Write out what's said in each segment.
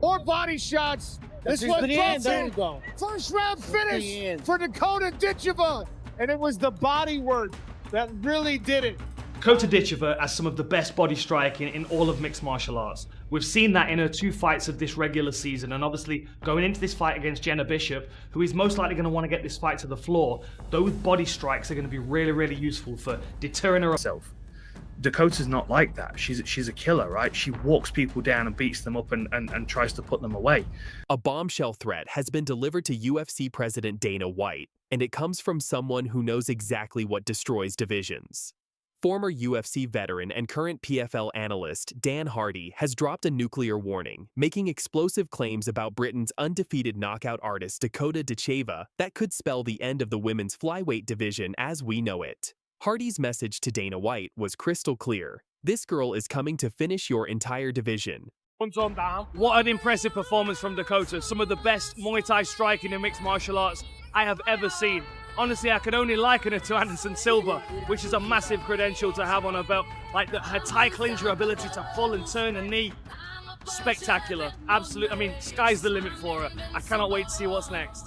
More body shots. This one There you go. First round finish for Dakota Ditcheva. And it was the body work that really did it. Dakota Ditcheva has some of the best body striking in all of mixed martial arts. We've seen that in her 2 fights of this regular season, and obviously going into this fight against Jenna Bishop, who is most likely going to want to get this fight to the floor, those body strikes are going to be really, really useful for deterring herself. Dakota's not like that. She's a killer, right? She walks people down and beats them up and tries to put them away. A bombshell threat has been delivered to UFC President Dana White, and it comes from someone who knows exactly what destroys divisions. Former UFC veteran and current PFL analyst Dan Hardy has dropped a nuclear warning, making explosive claims about Britain's undefeated knockout artist Dakota Ditcheva that could spell the end of the women's flyweight division as we know it. Hardy's message to Dana White was crystal clear. This girl is coming to finish your entire division. What an impressive performance from Dakota. Some of the best Muay Thai striking in mixed martial arts I have ever seen. Honestly, I can only liken her to Anderson Silva, which is a massive credential to have on her belt. Like her Thai clincher ability to pull and turn a knee. Spectacular. Absolute. I mean, sky's the limit for her. I cannot wait to see what's next.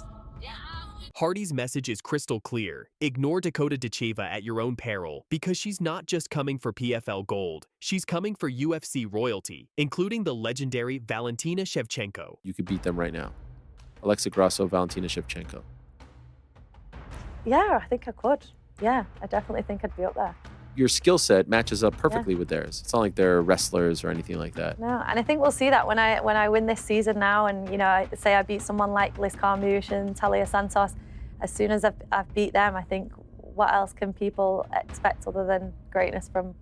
Hardy's message is crystal clear. Ignore Dakota Ditcheva at your own peril, because she's not just coming for PFL gold. She's coming for UFC royalty, including the legendary Valentina Shevchenko. You could beat them right now. Alexa Grasso, Valentina Shevchenko. Yeah, I think I could. Yeah, I definitely think I'd be up there. Your skill set matches up perfectly with theirs. It's not like they're wrestlers or anything like that. No, and I think we'll see that when I win this season now, and say I beat someone like Liz Carmouche and Taila Santos. As soon as I've beat them, I think what else can people expect other than greatness for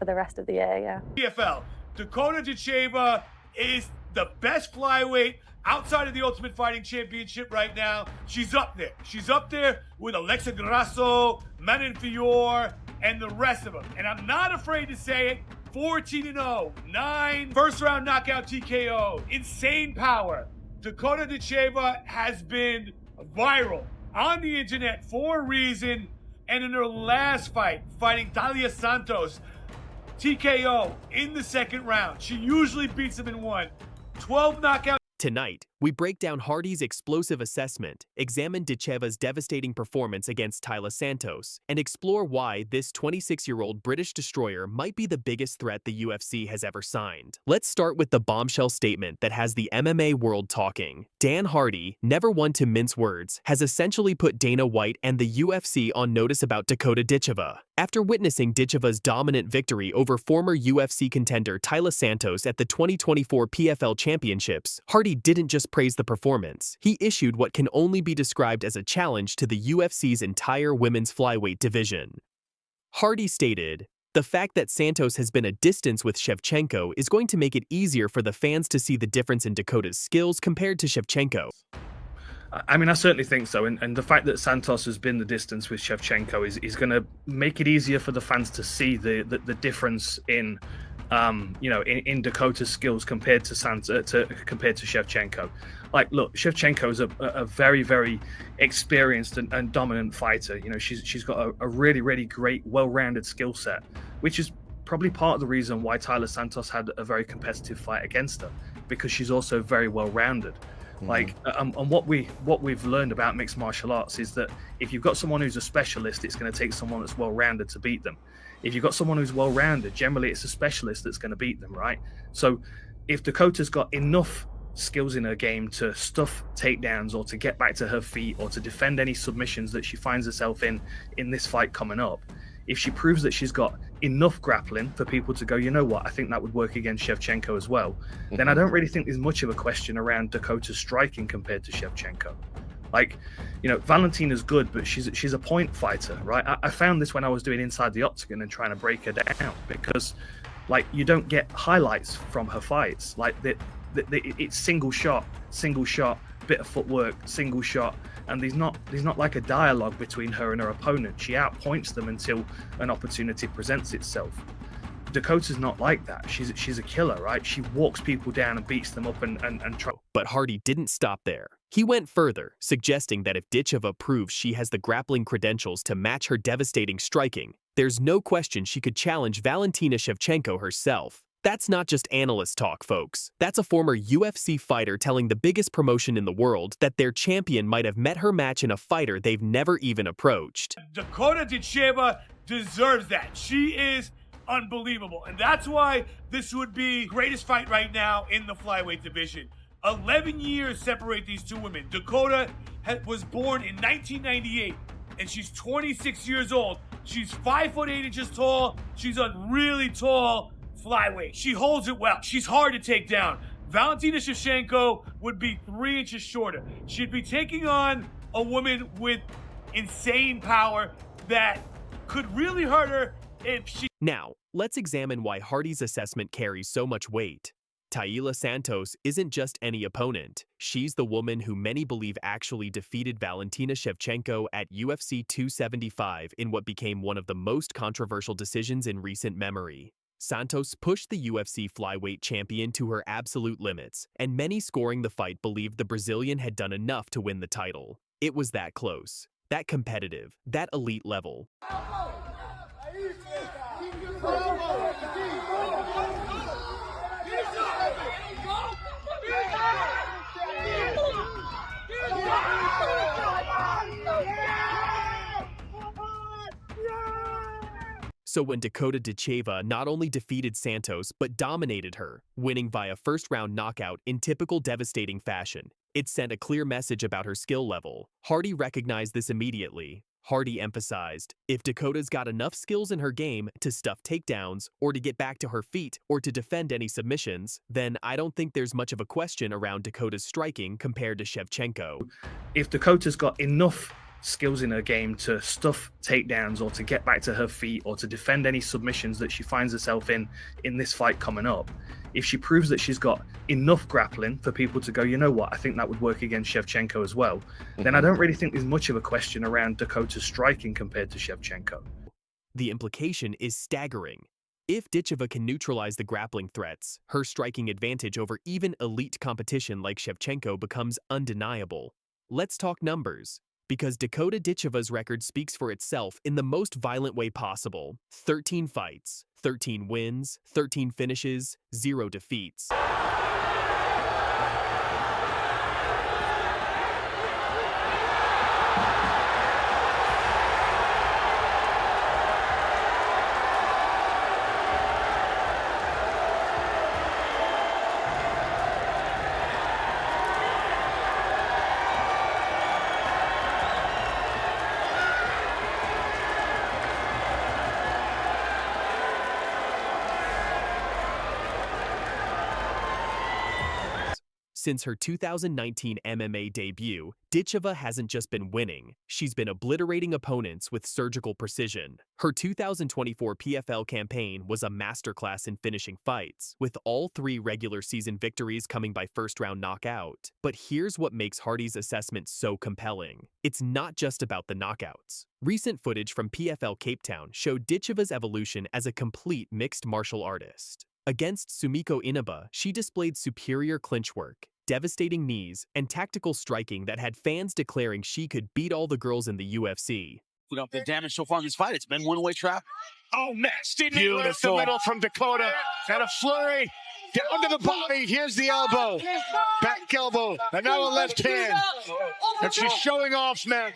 the rest of the year? Yeah. PFL, Dakota Ditcheva is the best flyweight outside of the Ultimate Fighting Championship right now. She's up there. She's up there with Alexa Grasso, Manon Fior, and the rest of them. And I'm not afraid to say it, 14-0, 9 first-round knockout TKO, insane power. Dakota Ditcheva has been viral on the internet for a reason, and in her last fight, fighting Taila Santos, TKO in the second round. She usually beats him in 1. 12 knockouts. Tonight, we break down Hardy's explosive assessment, examine Ditcheva's devastating performance against Taila Santos, and explore why this 26-year-old British destroyer might be the biggest threat the UFC has ever signed. Let's start with the bombshell statement that has the MMA world talking. Dan Hardy, never one to mince words, has essentially put Dana White and the UFC on notice about Dakota Ditcheva. After witnessing Ditcheva's dominant victory over former UFC contender Taila Santos at the 2024 PFL Championships, Hardy didn't just praise the performance. He issued what can only be described as a challenge to the UFC's entire women's flyweight division. Hardy stated, "The fact that Santos has been a distance with Shevchenko is going to make it easier for the fans to see the difference in Dakota's skills compared to Shevchenko." I mean, I certainly think so, and the fact that Santos has been the distance with Shevchenko is going to make it easier for the fans to see the difference in in Dakota's skills compared to Shevchenko. Like, look, Shevchenko is a very, very experienced and dominant fighter. You know, she's got a really, really great, well-rounded skill set, which is probably part of the reason why Taila Santos had a very competitive fight against her, because she's also very well-rounded. Like, and what we've learned about mixed martial arts is that if you've got someone who's a specialist, it's going to take someone that's well-rounded to beat them. If you've got someone who's well-rounded, generally it's a specialist that's going to beat them, right? So if Dakota's got enough skills in her game to stuff takedowns or to get back to her feet or to defend any submissions that she finds herself in this fight coming up, if she proves that she's got enough grappling for people to go, you know what, I think that would work against Shevchenko as well, then I don't really think there's much of a question around Dakota's striking compared to Shevchenko. Like, you know, Valentina's good, but she's a point fighter, right? I found this when I was doing Inside the Octagon and trying to break her down, because, like, you don't get highlights from her fights. Like, it's single shot, bit of footwork, single shot, and there's not like a dialogue between her and her opponent. She outpoints them until an opportunity presents itself. Dakota's not like that. She's a killer, right? She walks people down and beats them up and try. But Hardy didn't stop there. He went further, suggesting that if Ditcheva proves she has the grappling credentials to match her devastating striking, there's no question she could challenge Valentina Shevchenko herself. That's not just analyst talk, folks. That's a former UFC fighter telling the biggest promotion in the world that their champion might have met her match in a fighter they've never even approached. Dakota Ditcheva deserves that. She is unbelievable. And that's why this would be greatest fight right now in the flyweight division. 11 years separate these two women. Dakota was born in 1998, and she's 26 years old. She's 5'8" inches tall. She's a really tall flyweight. She holds it well. She's hard to take down. Valentina Shevchenko would be 3 inches shorter. She'd be taking on a woman with insane power that could really hurt her if she... Now, let's examine why Hardy's assessment carries so much weight. Taila Santos isn't just any opponent. She's the woman who many believe actually defeated Valentina Shevchenko at UFC 275 in what became one of the most controversial decisions in recent memory. Santos pushed the UFC flyweight champion to her absolute limits, and many scoring the fight believed the Brazilian had done enough to win the title. It was that close, that competitive, that elite level. So when Dakota Ditcheva not only defeated Santos but dominated her, winning via first-round knockout in typical devastating fashion, it sent a clear message about her skill level. Hardy recognized this immediately. Hardy emphasized, if Dakota's got enough skills in her game to stuff takedowns, or to get back to her feet, or to defend any submissions, then I don't think there's much of a question around Dakota's striking compared to Shevchenko. If Dakota's got enough skills in her game to stuff takedowns or to get back to her feet or to defend any submissions that she finds herself in this fight coming up, if she proves that she's got enough grappling for people to go, you know what, I think that would work against Shevchenko as well, then I don't really think there's much of a question around Dakota's striking compared to Shevchenko. The implication is staggering. If Ditcheva can neutralize the grappling threats, her striking advantage over even elite competition like Shevchenko becomes undeniable. Let's talk numbers. Because Dakota Ditcheva's record speaks for itself in the most violent way possible. 13 fights, 13 wins, 13 finishes, 0 defeats. Since her 2019 MMA debut, Ditcheva hasn't just been winning, she's been obliterating opponents with surgical precision. Her 2024 PFL campaign was a masterclass in finishing fights, with all 3 regular season victories coming by first-round knockout. But here's what makes Hardy's assessment so compelling. It's not just about the knockouts. Recent footage from PFL Cape Town showed Ditcheva's evolution as a complete mixed martial artist. Against Sumiko Inaba, she displayed superior clinch work, devastating knees, and tactical striking that had fans declaring she could beat all the girls in the UFC. Put up the damage so far in this fight. It's been one-way trap. Oh, nasty knee left the middle from Dakota. And a flurry. Down to the body. Here's the elbow. Back elbow. And now a left hand. And she's showing off, man.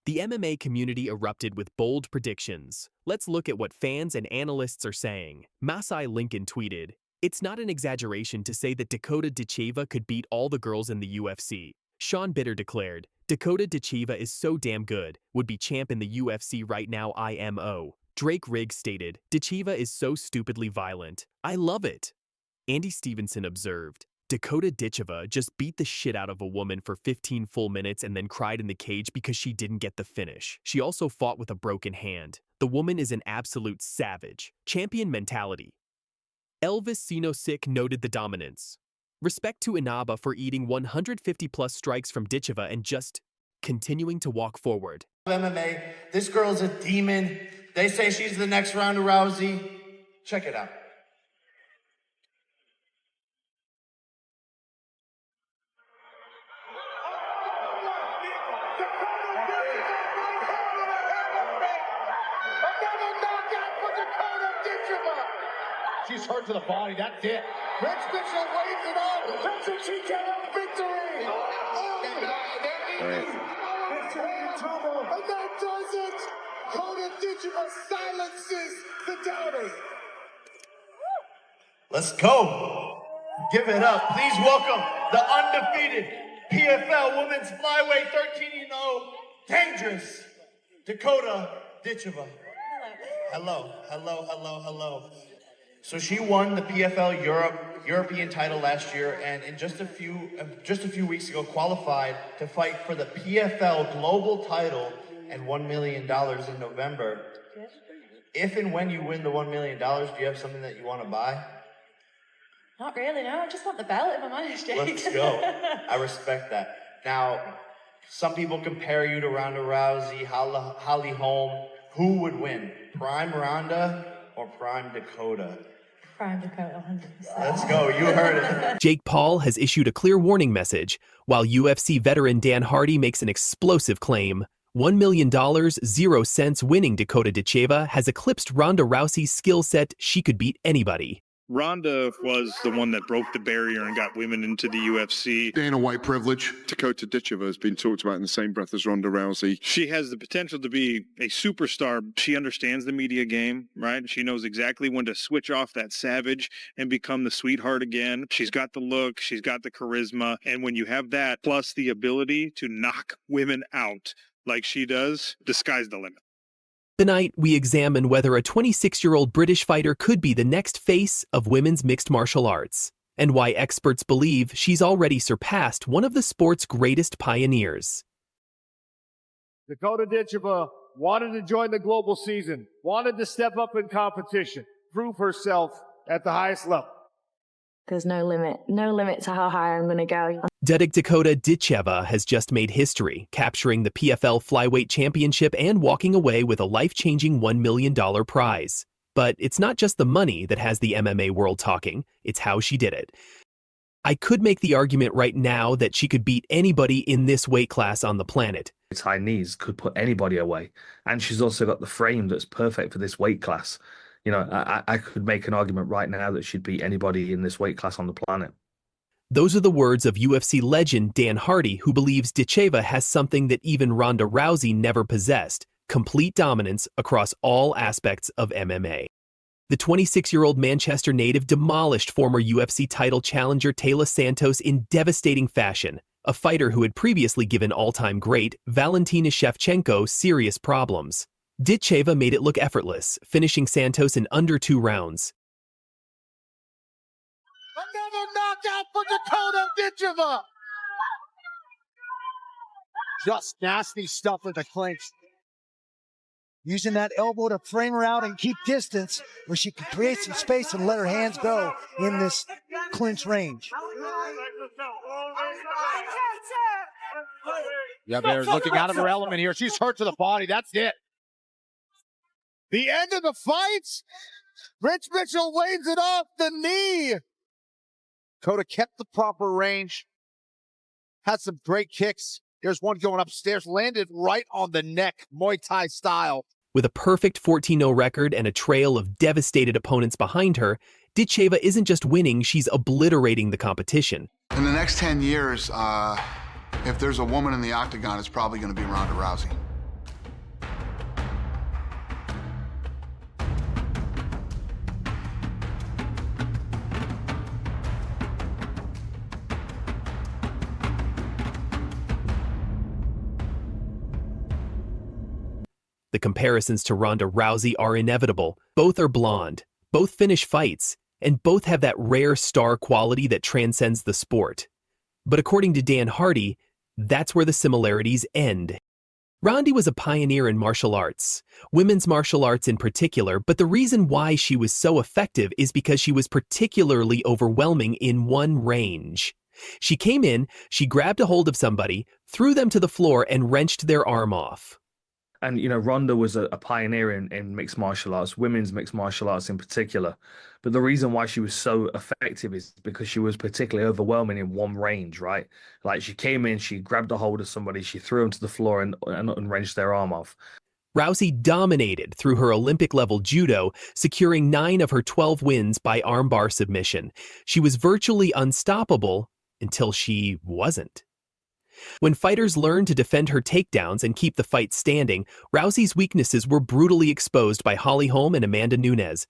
The MMA community erupted with bold predictions. Let's look at what fans and analysts are saying. Masai Lincoln tweeted, "It's not an exaggeration to say that Dakota Ditcheva could beat all the girls in the UFC." Sean Bitter declared, "Dakota Ditcheva is so damn good, would be champ in the UFC right now IMO." Drake Riggs stated, "Ditcheva is so stupidly violent. I love it." Andy Stevenson observed, "Dakota Ditcheva just beat the shit out of a woman for 15 full minutes and then cried in the cage because she didn't get the finish. She also fought with a broken hand. The woman is an absolute savage. Champion mentality." Elvis Sinosik noted the dominance. "Respect to Inaba for eating 150-plus strikes from Ditcheva and just continuing to walk forward." MMA, this girl's a demon. They say she's the next Ronda Rousey. Check it out. She's hurt to the body. That's it. Rich Mitchell waves it up. That's a TKO victory. All right. And that does it. Dakota Ditcheva silences the doubters. Let's go. Give it up. Please welcome the undefeated PFL Women's Flyweight 13-0 dangerous Dakota Ditcheva. Hello. So she won the PFL European title last year, and in just a few weeks ago qualified to fight for the PFL global title and $1 million in November. If and when you win the $1 million, do you have something that you want to buy? Not really, no. I just want the belt, if I'm honest, Jake. Let's go. I respect that. Now, some people compare you to Ronda Rousey, Holly Holm. Who would win, Prime Ronda or Prime Dakota? Prime Dakota, 100%. Let's go. You heard it. Jake Paul has issued a clear warning message, while UFC veteran Dan Hardy makes an explosive claim. $1 million, 0 cents winning Dakota Ditcheva has eclipsed Ronda Rousey's skill set. She could beat anybody. Ronda was the one that broke the barrier and got women into the UFC. Dana White privilege. Dakota Ditcheva has been talked about in the same breath as Ronda Rousey. She has the potential to be a superstar. She understands the media game, right? She knows exactly when to switch off that savage and become the sweetheart again. She's got the look, she's got the charisma, and when you have that, plus the ability to knock women out like she does, the sky's the limit. Tonight, we examine whether a 26-year-old British fighter could be the next face of women's mixed martial arts, and why experts believe she's already surpassed one of the sport's greatest pioneers. Dakota Ditcheva wanted to join the global season, wanted to step up in competition, prove herself at the highest level. There's no limit to how high I'm going to go. Dakota Ditcheva has just made history, capturing the PFL Flyweight Championship and walking away with a life-changing $1 million prize. But it's not just the money that has the MMA world talking, it's how she did it. I could make the argument right now that she could beat anybody in this weight class on the planet. Its high knees could put anybody away. And she's also got the frame that's perfect for this weight class. You know, I could make an argument right now that she'd beat anybody in this weight class on the planet. Those are the words of UFC legend Dan Hardy, who believes Ditcheva has something that even Ronda Rousey never possessed: complete dominance across all aspects of MMA. The 26-year-old Manchester native demolished former UFC title challenger Taila Santos in devastating fashion, a fighter who had previously given all-time great Valentina Shevchenko serious problems. Ditcheva made it look effortless, finishing Santos in under 2 rounds. Another knockout for Dakota Ditcheva. Just nasty stuff with the clinch. Using that elbow to frame her out and keep distance where she can create some space and let her hands go in this clinch range. Yeah, Bear's looking out of her element here. She's hurt to the body. That's it. The end of the fight. Rich Mitchell waves it off the knee. Dakota kept the proper range. Had some great kicks. There's one going upstairs. Landed right on the neck, Muay Thai style. With a perfect 14-0 record and a trail of devastated opponents behind her, Ditcheva isn't just winning, she's obliterating the competition. In the next 10 years, if there's a woman in the octagon, it's probably going to be Ronda Rousey. The comparisons to Ronda Rousey are inevitable. Both are blonde, both finish fights, and both have that rare star quality that transcends the sport. But according to Dan Hardy, that's where the similarities end. Ronda was a pioneer in martial arts, women's martial arts in particular, but the reason why she was so effective is because she was particularly overwhelming in one range. She came in, she grabbed a hold of somebody, threw them to the floor, and wrenched their arm off. And, you know, Ronda was a pioneer in mixed martial arts, women's mixed martial arts in particular. But the reason why she was so effective is because she was particularly overwhelming in one range, right? Like, she came in, she grabbed a hold of somebody, she threw them to the floor and wrenched their arm off. Rousey dominated through her Olympic-level judo, securing 9 of her 12 wins by armbar submission. She was virtually unstoppable until she wasn't. When fighters learned to defend her takedowns and keep the fight standing, Rousey's weaknesses were brutally exposed by Holly Holm and Amanda Nunes.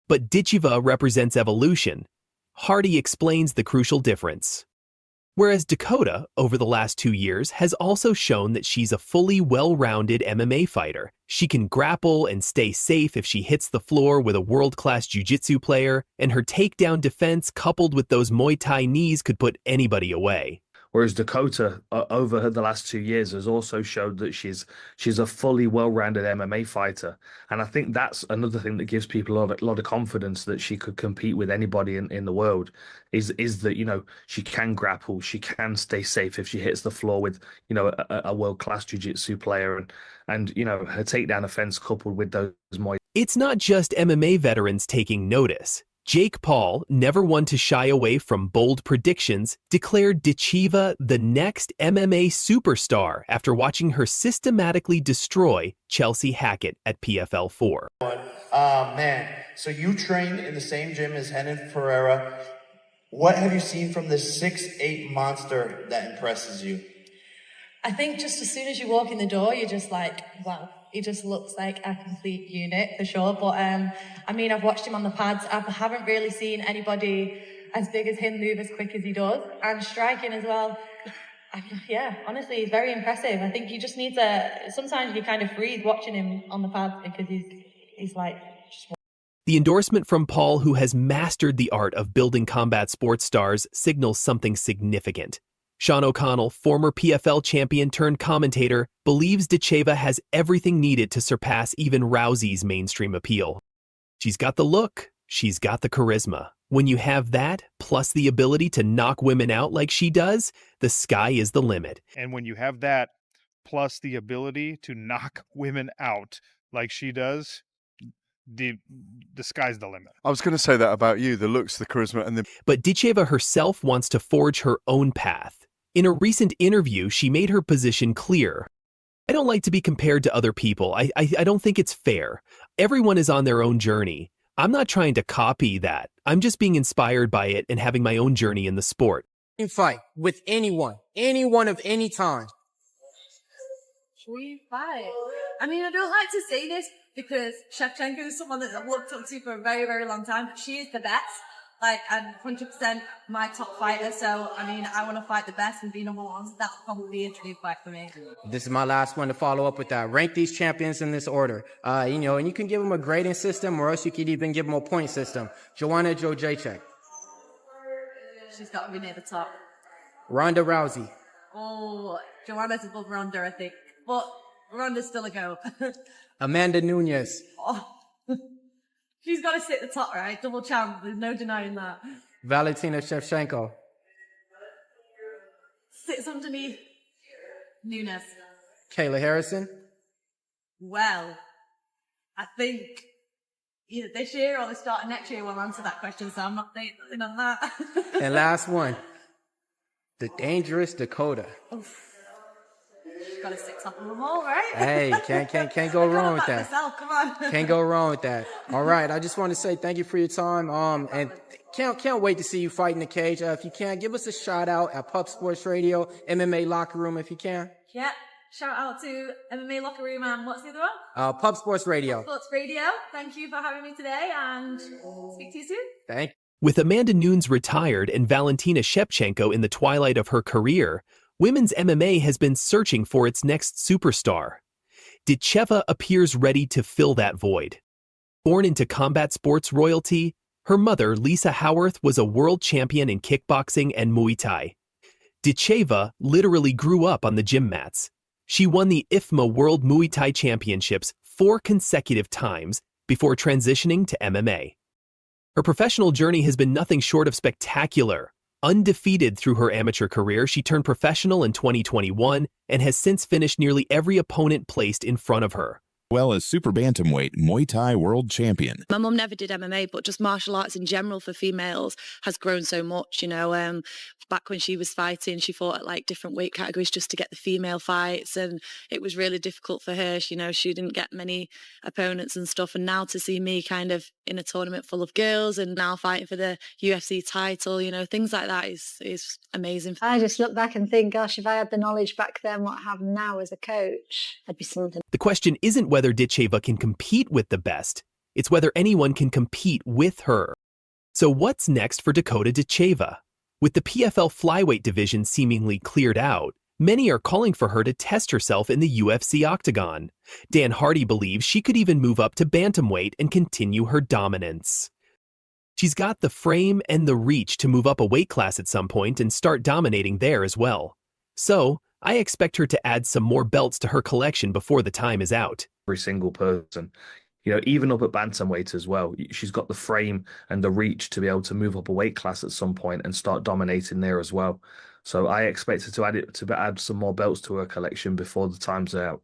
But Ditcheva represents evolution. Hardy explains the crucial difference. Whereas Dakota, over the last 2 years, has also shown that she's a fully well-rounded MMA fighter. She can grapple and stay safe if she hits the floor with a world-class jiu-jitsu player, and her takedown defense coupled with those Muay Thai knees could put anybody away. Whereas Dakota, over the last 2 years, has also showed that she's a fully well-rounded MMA fighter. And I think that's another thing that gives people a lot of confidence that she could compete with anybody in the world, is that, you know, she can grapple, she can stay safe if she hits the floor with, you know, a world-class jiu-jitsu player. And, you know, her takedown offense coupled with those Muay. It's not just MMA veterans taking notice. Jake Paul, never one to shy away from bold predictions, declared Ditcheva the next MMA superstar after watching her systematically destroy Chelsea Hackett at PFL 4. Man, so you trained in the same gym as Renan Ferreira. What have you seen from this 6'8" monster that impresses you? I think just as soon as you walk in the door, you're just like, wow. He just looks like a complete unit for sure. But I mean, I've watched him on the pads. I haven't really seen anybody as big as him move as quick as he does, and striking as well. Yeah, honestly, he's very impressive. I think you just need to. Sometimes you kind of freeze watching him on the pads because he's like. The endorsement from Paul, who has mastered the art of building combat sports stars, signals something significant. Sean O'Connell, former PFL champion turned commentator, believes Ditcheva has everything needed to surpass even Rousey's mainstream appeal. She's got the look, she's got the charisma. When you have that, plus the ability to knock women out like she does, the sky is the limit. And when you have that, plus the ability to knock women out like she does, the sky's the limit. I was going to say that about you, the looks, the charisma, and the... But Ditcheva herself wants to forge her own path. In a recent interview, she made her position clear. I don't like to be compared to other people. I don't think it's fair. Everyone is on their own journey. I'm not trying to copy that. I'm just being inspired by it and having my own journey in the sport. Fight with anyone of any time. Should we fight? I mean, I don't like to say this because Shevchenko is someone that I've looked up to for a very, very long time. She is the best. Like, and 100% my top fighter. So, I mean, I want to fight the best and be number one. That's probably a dream fight for me. This is my last one to follow up with that. Rank these champions in this order. You know, and you can give them a grading system, or else you could even give them a point system. Joanna Jędrzejczyk. She's got to be near the top. Ronda Rousey. Oh, Joanna's above Ronda, I think. But Ronda's still a go. Amanda Nunes. Oh. She's got to sit at the top, right? Double champ. There's no denying that. Valentina Shevchenko. Sits underneath Nunes. Kayla Harrison. Well, I think either this year or the start of next year we'll answer that question, so I'm not saying nothing on that. And last one. The dangerous Dakota. Oof. Got to sit top of them all, right? Hey, can't go wrong with that. Myself, come on. Can't go wrong with that. All right, I just want to say thank you for your time. And can't wait to see you fight in the cage. If you can, give us a shout out at Pub Sports Radio, MMA Locker Room, if you can. Yeah. Shout out to MMA Locker Room and what's the other one? Pub Sports Radio. Pub Sports Radio. Thank you for having me today, and speak to you soon. Thank you. With Amanda Nunes retired and Valentina Shevchenko in the twilight of her career, women's MMA has been searching for its next superstar. Ditcheva appears ready to fill that void. Born into combat sports royalty, her mother, Lisa Howarth, was a world champion in kickboxing and Muay Thai. Ditcheva literally grew up on the gym mats. She won the IFMA World Muay Thai Championships 4 consecutive times before transitioning to MMA. Her professional journey has been nothing short of spectacular. Undefeated through her amateur career, she turned professional in 2021 and has since finished nearly every opponent placed in front of her. Well as super bantamweight Muay Thai world champion. My mum never did MMA, but just martial arts in general for females has grown so much. You know, back when she was fighting, she fought at like different weight categories just to get the female fights, and it was really difficult for her. You know, she didn't get many opponents and stuff, and now to see me kind of in a tournament full of girls and now fighting for the UFC title, you know, things like that is amazing. I just look back and think, gosh, if I had the knowledge back then what I have now as a coach, I'd be something. The question isn't whether Ditcheva can compete with the best, it's whether anyone can compete with her. So what's next for Dakota Ditcheva? With the PFL flyweight division seemingly cleared out, many are calling for her to test herself in the UFC octagon. Dan Hardy believes she could even move up to bantamweight and continue her dominance. She's got the frame and the reach to move up a weight class at some point and start dominating there as well. So, I expect her to add some more belts to her collection before the time is out. Every single person, you know, even up at bantamweight as well, she's got the frame and the reach to be able to move up a weight class at some point and start dominating there as well. So I expect her to add some more belts to her collection before the time's out.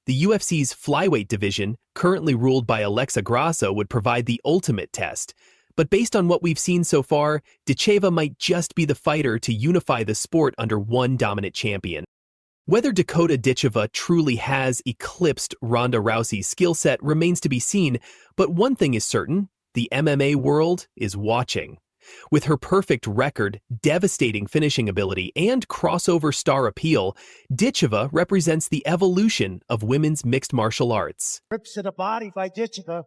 The UFC's flyweight division, currently ruled by Alexa Grasso, would provide the ultimate test. But based on what we've seen so far, Ditcheva might just be the fighter to unify the sport under one dominant champion. Whether Dakota Ditcheva truly has eclipsed Ronda Rousey's skill set remains to be seen, but one thing is certain, the MMA world is watching. With her perfect record, devastating finishing ability, and crossover star appeal, Ditcheva represents the evolution of women's mixed martial arts. Rips to the body by Ditcheva.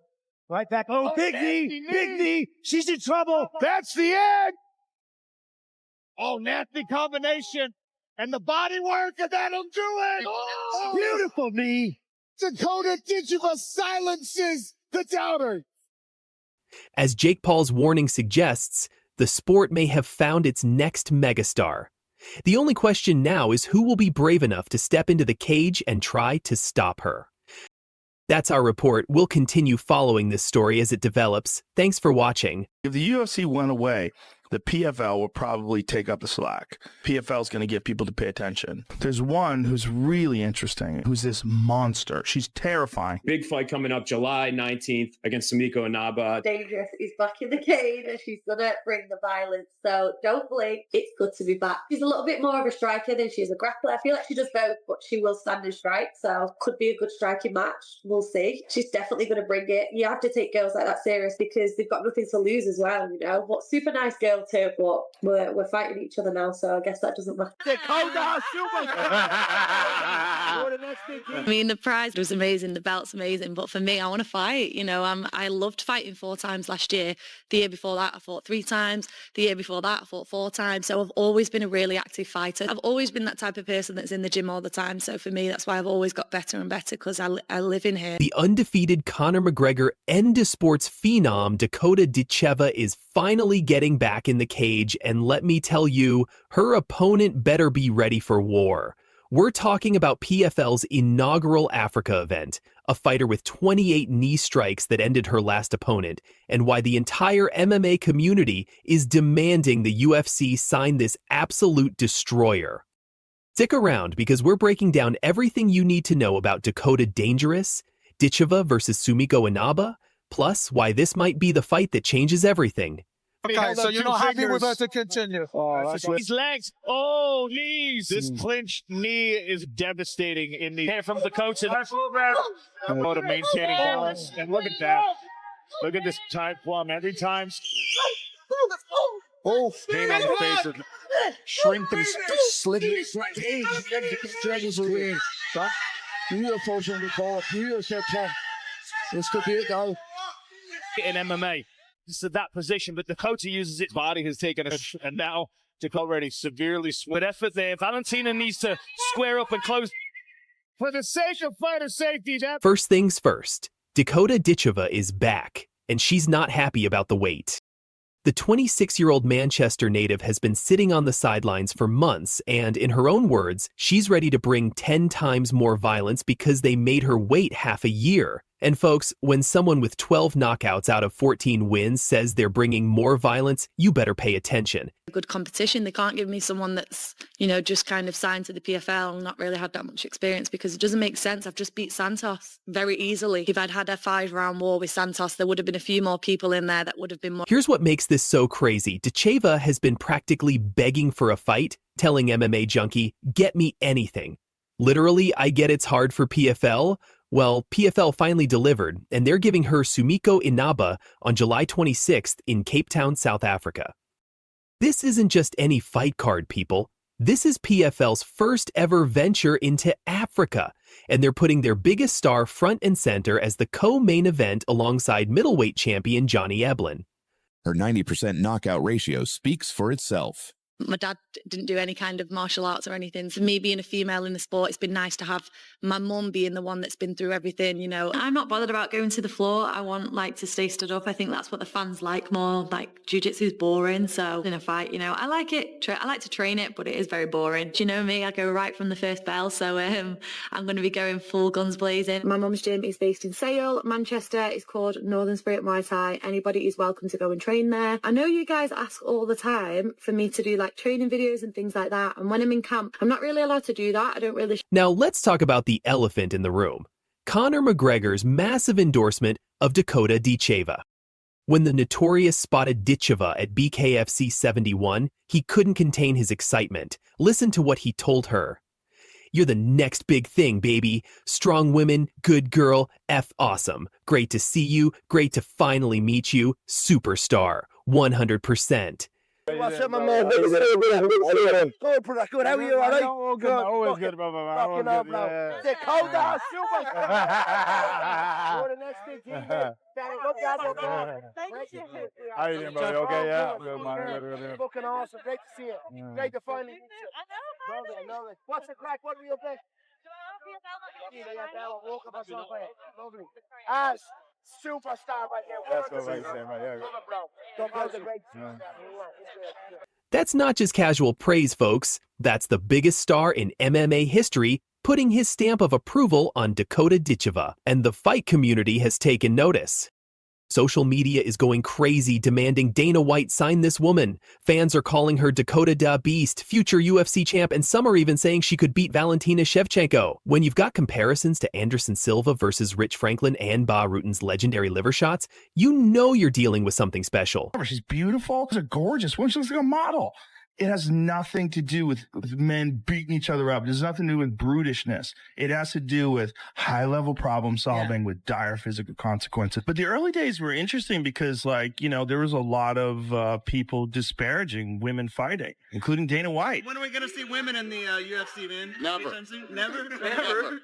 Right back. Oh, big knee, big knee. She's in trouble. That's the end. Oh, nasty combination. And the body work, and that'll do it. Oh, beautiful knee. Dakota Ditcheva silences the doubter. As Jake Paul's warning suggests, the sport may have found its next megastar. The only question now is who will be brave enough to step into the cage and try to stop her. That's our report. We'll continue following this story as it develops. Thanks for watching. If the UFC went away, the PFL will probably take up the slack. PFL is going to get people to pay attention. There's one who's really interesting, who's this monster. She's terrifying. Big fight coming up July 19th against Sumiko Inaba. Dangerous is back in the cage and she's going to bring the violence. So don't blink. It's good to be back. She's a little bit more of a striker than she is a grappler. I feel like she does both, but she will stand and strike. So could be a good striking match. We'll see. She's definitely going to bring it. You have to take girls like that serious because they've got nothing to lose as well, you know. But super nice girl too, but we're fighting each other now, so I guess that doesn't matter. I mean, the prize was amazing, the belt's amazing, but for me, I want to fight. You know, I loved fighting 4 times last year. The year before that, I fought 3 times. The year before that, I fought 4 times. So I've always been a really active fighter. I've always been that type of person that's in the gym all the time. So for me, that's why I've always got better and better, because I live in here. The undefeated Conor McGregor Endosports phenom Dakota Ditcheva is finally getting back in the cage, and let me tell you, her opponent better be ready for war. We're talking about PFL's inaugural Africa event, a fighter with 28 knee strikes that ended her last opponent, and why the entire MMA community is demanding the UFC sign this absolute destroyer. Stick around because we're breaking down everything you need to know about Dakota Dangerous, Ditcheva versus Sumiko Inaba, plus why this might be the fight that changes everything. Okay, so you're not happy with her to continue. Oh, these legs. Oh, knees. This clinched knee is devastating in the hair from the coach. Dakota maintaining balance. And look at that. Look at this tight plum. Every time. Oh, pain on the face of shrinking, slitting. This could be it, though. In MMA. To that position, but Dakota uses its body, has taken a and now Dakota already severely with effort there. Valentina needs to square up and close for the sake of fighter safety. First things first, Dakota Ditcheva is back, and she's not happy about the weight. The 26-year-old Manchester native has been sitting on the sidelines for months, and in her own words, she's ready to bring 10 times more violence because they made her wait half a year. And folks, when someone with 12 knockouts out of 14 wins says they're bringing more violence, you better pay attention. Good competition. They can't give me someone that's, just kind of signed to the PFL and not really had that much experience, because it doesn't make sense. I've just beat Santos very easily. If I'd had a 5-round war with Santos, there would have been a few more people in there that would have been more. Here's what makes this so crazy. Ditcheva has been practically begging for a fight, telling MMA Junkie, "Get me anything." Literally, I get it's hard for PFL. Well, PFL finally delivered, and they're giving her Sumiko Inaba on July 26th in Cape Town, South Africa. This isn't just any fight card, people. This is PFL's first ever venture into Africa, and they're putting their biggest star front and center as the co-main event alongside middleweight champion Johnny Eblen. Her 90% knockout ratio speaks for itself. My dad didn't do any kind of martial arts or anything. So me being a female in the sport, it's been nice to have my mum being the one that's been through everything, I'm not bothered about going to the floor. I want to stay stood up. I think that's what the fans like more. Jiu-jitsu is boring. So in a fight, I like it. I like to train it, but it is very boring. Do you know me? I go right from the first bell. So I'm going to be going full guns blazing. My mum's gym is based in Sale, Manchester. It's called Northern Spirit Muay Thai. Anybody is welcome to go and train there. I know you guys ask all the time for me to do training videos and things like that, and when I'm in camp, I'm not really allowed to do that. I don't really. Now let's talk about the elephant in the room. Conor McGregor's massive endorsement of Dakota Ditcheva. When the notorious spotted Ditcheva at BKFC 71, he couldn't contain his excitement. Listen to what he told her. "You're the next big thing, baby. Strong women, good girl, F awesome. Great to see you, great to finally meet you. Superstar, 100%. What's up, my man? Good to see you, man. Good, good. How are you? All right? Good. Always good, brother. Always good. Yeah. Dakota, super. You're the next big team. Look out, thank you. How you doing, brother? Okay, yeah. Good, man. Good. Fucking awesome. Great to see you. Great to finally meet you. I know it. What's the crack? What are you up there? Lovely. As superstar right here. That's what I'm saying, right? Yeah. Don't go the great. That's not just casual praise, folks. That's the biggest star in MMA history putting his stamp of approval on Dakota Ditcheva, and the fight community has taken notice. Social media is going crazy demanding Dana White sign this woman. Fans are calling her Dakota Da Beast, future UFC champ, and some are even saying she could beat Valentina Shevchenko. When you've got comparisons to Anderson Silva versus Rich Franklin and Ba Ruten's legendary liver shots, you know you're dealing with something special. She's beautiful. She's gorgeous. She looks like a model. It has nothing to do with men beating each other up. It has nothing to do with brutishness. It has to do with high-level problem solving with dire physical consequences. But the early days were interesting because, there was a lot of people disparaging women fighting, including Dana White. When are we going to see women in the UFC, man? Never. Never?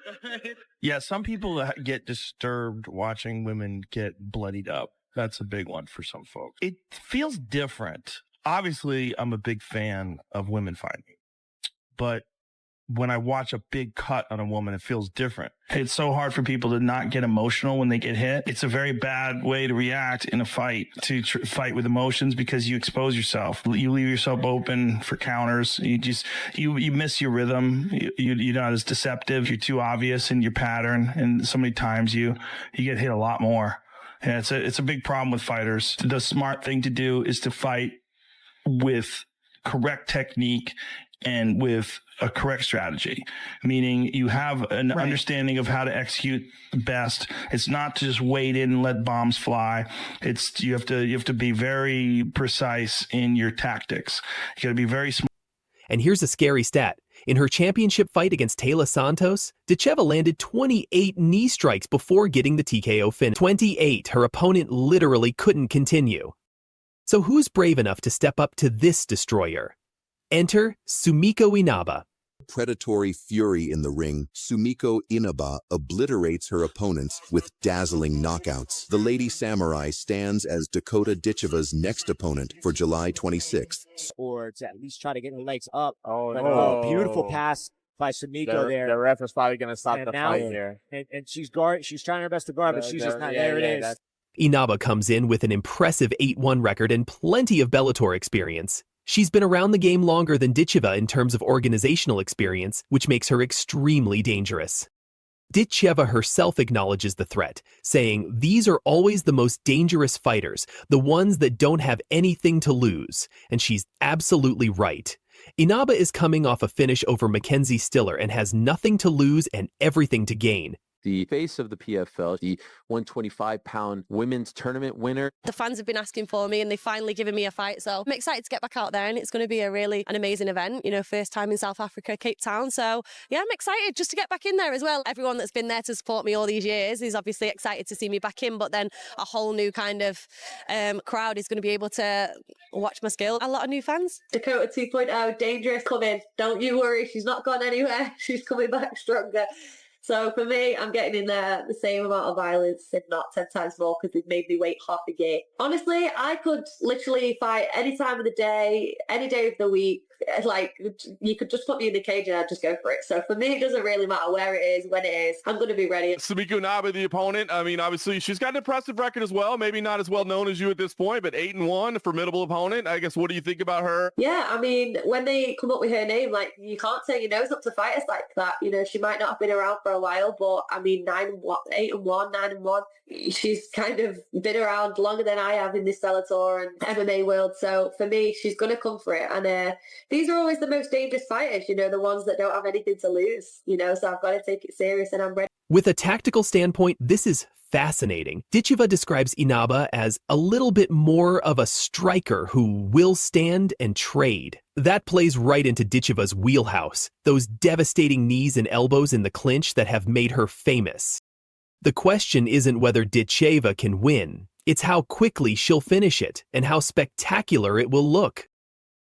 Yeah, some people get disturbed watching women get bloodied up. That's a big one for some folks. It feels different. Obviously, I'm a big fan of women fighting, but when I watch a big cut on a woman, it feels different. It's so hard for people to not get emotional when they get hit. It's a very bad way to react in a fight, to fight with emotions, because you expose yourself. You leave yourself open for counters. You miss your rhythm. You're not as deceptive. You're too obvious in your pattern. And so many times you get hit a lot more. Yeah, it's a big problem with fighters. The smart thing to do is to fight with correct technique and with a correct strategy, meaning you have an understanding of how to execute best. It's not to just wait in and let bombs fly. You have to be very precise in your tactics. You got to be very smart. And here's a scary stat. In her championship fight against Taila Santos, Ditcheva landed 28 knee strikes before getting the TKO finish. 28. Her opponent literally couldn't continue. So who's brave enough to step up to this destroyer? Enter Sumiko Inaba. Predatory fury in the ring, Sumiko Inaba obliterates her opponents with dazzling knockouts. The Lady Samurai stands as Dakota Ditcheva's next opponent for July 26th. Or to at least try to get her legs up. Beautiful pass by Sumiko there. The ref is probably going to stop the fight here. And she's trying her best to guard, but she's just not. There it is. Inaba comes in with an impressive 8-1 record and plenty of Bellator experience. She's been around the game longer than Ditcheva in terms of organizational experience, which makes her extremely dangerous. Ditcheva herself acknowledges the threat, saying these are always the most dangerous fighters, the ones that don't have anything to lose, and she's absolutely right. Inaba is coming off a finish over Mackenzie Stiller and has nothing to lose and everything to gain. The face of the PFL, the 125-pound women's tournament winner. The fans have been asking for me and they've finally given me a fight, so I'm excited to get back out there, and it's going to be an amazing event, you know, first time in South Africa, Cape Town, so yeah, I'm excited just to get back in there as well. Everyone that's been there to support me all these years is obviously excited to see me back in, but then a whole new kind of crowd is going to be able to watch my skill. A lot of new fans. Dakota 2.0, dangerous coming. Don't you worry, she's not gone anywhere. She's coming back stronger. So for me, I'm getting in there the same amount of violence, if not 10 times more, because they've made me wait half a year. Honestly, I could literally fight any time of the day, any day of the week. Like, you could just put me in the cage and I'd just go for it. So for me, it doesn't really matter where it is, when it is. I'm going to be ready. Sumiko Inaba, the opponent. I mean, obviously, she's got an impressive record as well. Maybe not as well known as you at this point, but 8-1, a formidable opponent. I guess, what do you think about her? Yeah, I mean, when they come up with her name, like, you can't turn your nose up to fighters like that. You know, she might not have been around for a while, but I mean, 8-1, 9-1. She's kind of been around longer than I have in this Bellator and MMA world. So for me, she's going to come for it. And these are always the most dangerous fighters, you know, the ones that don't have anything to lose, you know, so I've got to take it serious and I'm ready. With a tactical standpoint, this is fascinating. Ditcheva describes Inaba as a little bit more of a striker who will stand and trade. That plays right into Ditcheva's wheelhouse, those devastating knees and elbows in the clinch that have made her famous. The question isn't whether Ditcheva can win, it's how quickly she'll finish it and how spectacular it will look.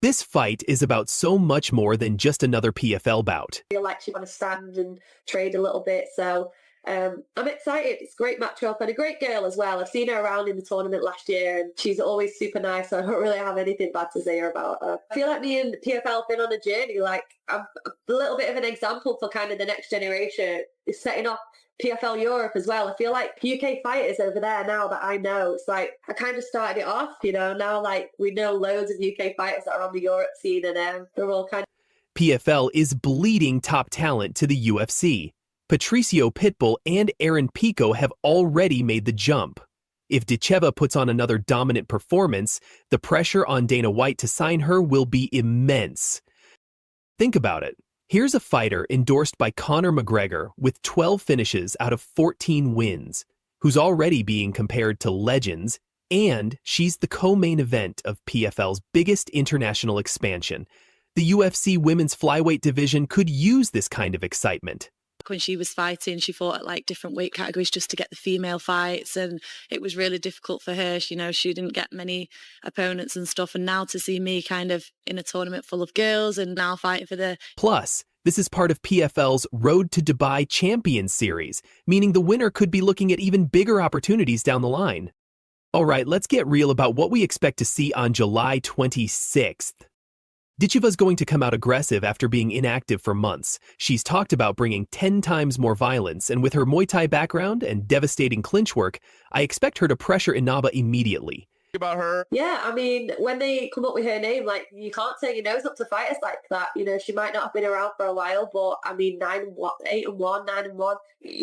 This fight is about so much more than just another PFL bout. I feel like she want to stand and trade a little bit, so I'm excited. It's a great matchup and a great girl as well. I've seen her around in the tournament last year and she's always super nice, so I don't really have anything bad to say about her. I feel like me and PFL have been on a journey. Like, I'm a little bit of an example for kind of the next generation. It's setting off PFL Europe as well. I feel like UK fighters over there now that I know, it's like I kind of started it off, you know, now like we know loads of UK fighters that are on the Europe scene and they're all kind of... PFL is bleeding top talent to the UFC. Patricio Pitbull and Aaron Pico have already made the jump. If Ditcheva puts on another dominant performance, the pressure on Dana White to sign her will be immense. Think about it. Here's a fighter endorsed by Conor McGregor with 12 finishes out of 14 wins, who's already being compared to legends, and she's the co-main event of PFL's biggest international expansion. The UFC women's flyweight division could use this kind of excitement. When she was fighting, she fought at like different weight categories just to get the female fights, and it was really difficult for her. You know, she didn't get many opponents and stuff, and now to see me kind of in a tournament full of girls and now fighting for the... Plus, this is part of PFL's Road to Dubai Champions series, meaning the winner could be looking at even bigger opportunities down the line. All right, let's get real about what we expect to see on July 26th. Ditcheva's going to come out aggressive after being inactive for months. She's talked about bringing 10 times more violence, and with her Muay Thai background and devastating clinch work, I expect her to pressure Inaba immediately. About her? Yeah, I mean, when they come up with her name, like, you can't turn your nose up to fighters like that. You know, she might not have been around for a while, but I mean, 8-1, 9-1.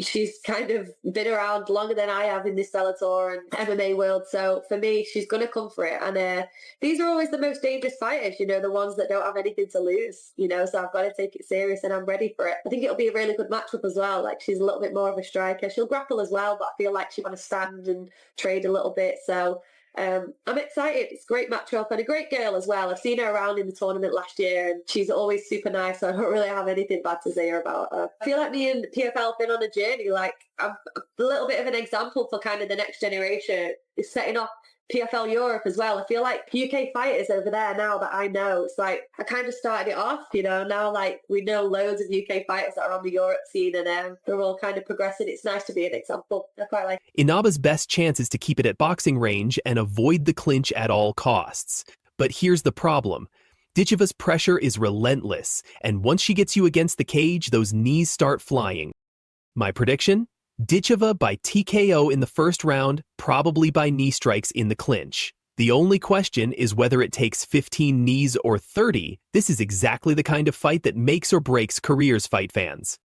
She's kind of been around longer than I have in this Bellator and MMA world. So for me, she's going to come for it. And these are always the most dangerous fighters, you know, the ones that don't have anything to lose, you know, so I've got to take it serious and I'm ready for it. I think it'll be a really good matchup as well. Like, she's a little bit more of a striker. She'll grapple as well, but I feel like she want to stand and trade a little bit. So I'm excited. It's a great matchup and a great girl as well. I've seen her around in the tournament last year and she's always super nice, so I don't really have anything bad to say about her. I feel like me and PFL have been on a journey. Like, I'm a little bit of an example for kind of the next generation. It's setting off PFL Europe as well. I feel like UK fighters over there now that I know, it's like I kind of started it off, you know, now like we know loads of UK fighters that are on the Europe scene and they're all kind of progressing. It's nice to be an example. I quite like it. Inaba's best chance is to keep it at boxing range and avoid the clinch at all costs. But here's the problem. Ditcheva's pressure is relentless, and once she gets you against the cage, those knees start flying. My prediction? Ditcheva by TKO in the first round, probably by knee strikes in the clinch. The only question is whether it takes 15 knees or 30. This is exactly the kind of fight that makes or breaks careers, fight fans.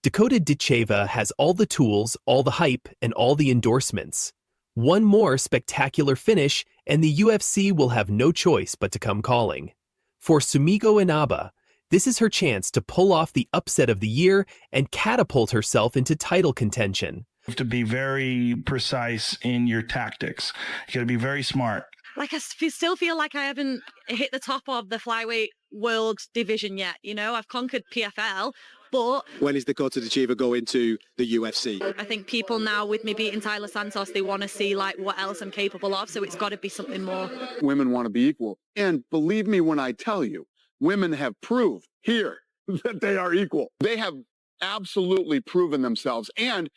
Dakota Ditcheva has all the tools, all the hype, and all the endorsements. One more spectacular finish, and the UFC will have no choice but to come calling. For Sumiko Inaba, this is her chance to pull off the upset of the year and catapult herself into title contention. You have to be very precise in your tactics. You got to be very smart. Like, I still feel like I haven't hit the top of the flyweight world division yet. You know, I've conquered PFL, but... When is Dakota Ditcheva going to the UFC? I think people now, with me beating Taila Santos, they want to see, like, what else I'm capable of, so it's got to be something more. Women want to be equal. And believe me when I tell you, women have proved here that they are equal. They have absolutely proven themselves, and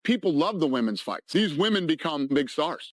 people love the women's fights. These women become big stars.